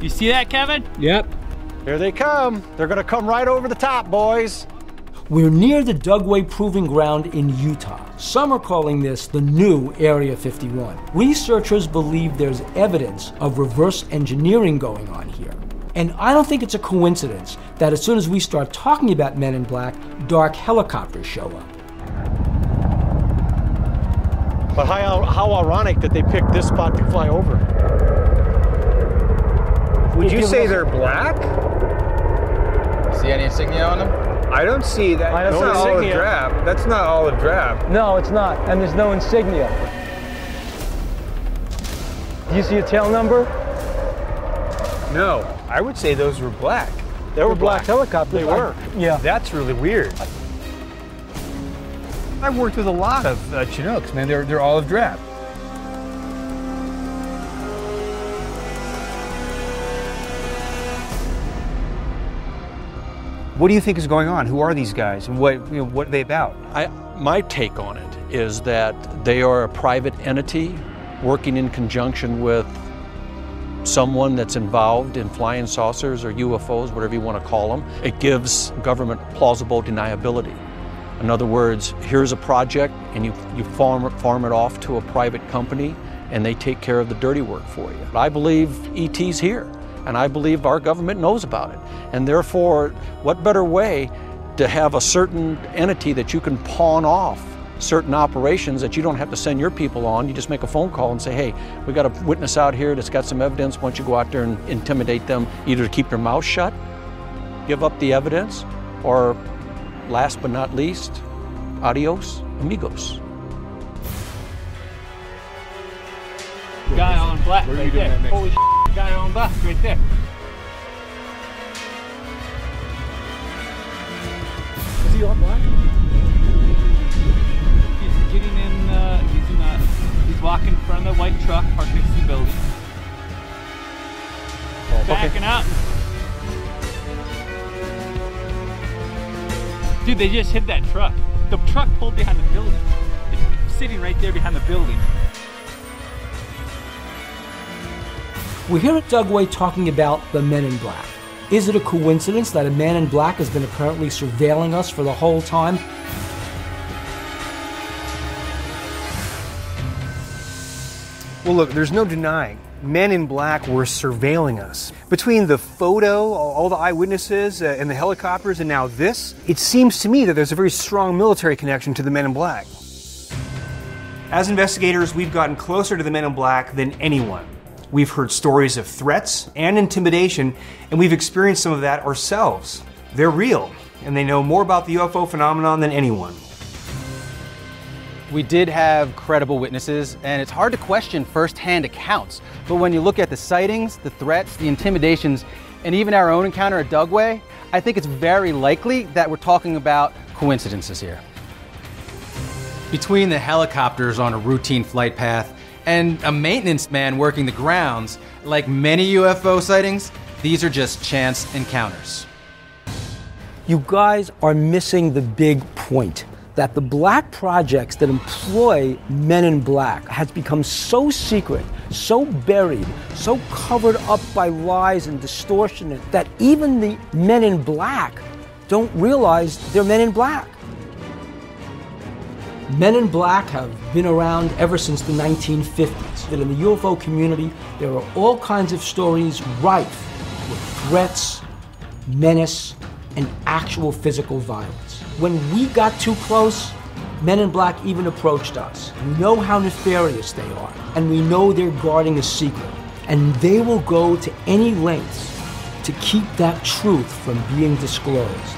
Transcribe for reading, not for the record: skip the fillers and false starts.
You see that, Kevin? Yep. Here they come. They're gonna come right over the top, boys. We're near the Dugway Proving Ground in Utah. Some are calling this the new Area 51. Researchers believe there's evidence of reverse engineering going on here. And I don't think it's a coincidence that as soon as we start talking about Men in Black, dark helicopters show up. But how ironic that they picked this spot to fly over. Would you say they're black? See any insignia on them? I don't see that. That's not olive drab. That's not olive drab. No, it's not. And there's no insignia. Do you see a tail number? No. I would say those were black. They were black helicopters. They were. Yeah. That's really weird. I've worked with a lot of Chinooks, man. They're olive drab. What do you think is going on? Who are these guys, and what are they about? My take on it is that they are a private entity working in conjunction with someone that's involved in flying saucers or UFOs, whatever you want to call them. It gives government plausible deniability. In other words, here's a project and you farm it off to a private company and they take care of the dirty work for you. I believe ET's here, and I believe our government knows about it. And therefore, what better way to have a certain entity that you can pawn off certain operations that you don't have to send your people on. You just make a phone call and say, hey, we got a witness out here that's got some evidence. Why don't you go out there and intimidate them, either to keep their mouth shut, give up the evidence, or last but not least, adios, amigos. Guy on black right there. Holy shit, guy on black right there. Is he on black? He's getting in, he's walking in front of the white truck parked next to the building. Backing up. Dude, they just hit that truck. The truck pulled behind the building. It's sitting right there behind the building. We're here at Dugway talking about the Men in Black. Is it a coincidence that a man in black has been apparently surveilling us for the whole time? Well, look, there's no denying. Men in black were surveilling us. Between the photo, all the eyewitnesses, and the helicopters, and now this, it seems to me that there's a very strong military connection to the Men in Black. As investigators, we've gotten closer to the Men in Black than anyone. We've heard stories of threats and intimidation, and we've experienced some of that ourselves. They're real, and they know more about the UFO phenomenon than anyone. We did have credible witnesses, and it's hard to question first-hand accounts. But when you look at the sightings, the threats, the intimidations, and even our own encounter at Dugway, I think it's very likely that we're talking about coincidences here. Between the helicopters on a routine flight path and a maintenance man working the grounds, like many UFO sightings, these are just chance encounters. You guys are missing the big point. That the black projects that employ Men in Black has become so secret, so buried, so covered up by lies and distortion that even the Men in Black don't realize they're Men in Black. Men in Black have been around ever since the 1950s. That in the UFO community, there are all kinds of stories rife with threats, menace, and actual physical violence. When we got too close, Men in Black even approached us. We know how nefarious they are, and we know they're guarding a secret. And they will go to any lengths to keep that truth from being disclosed.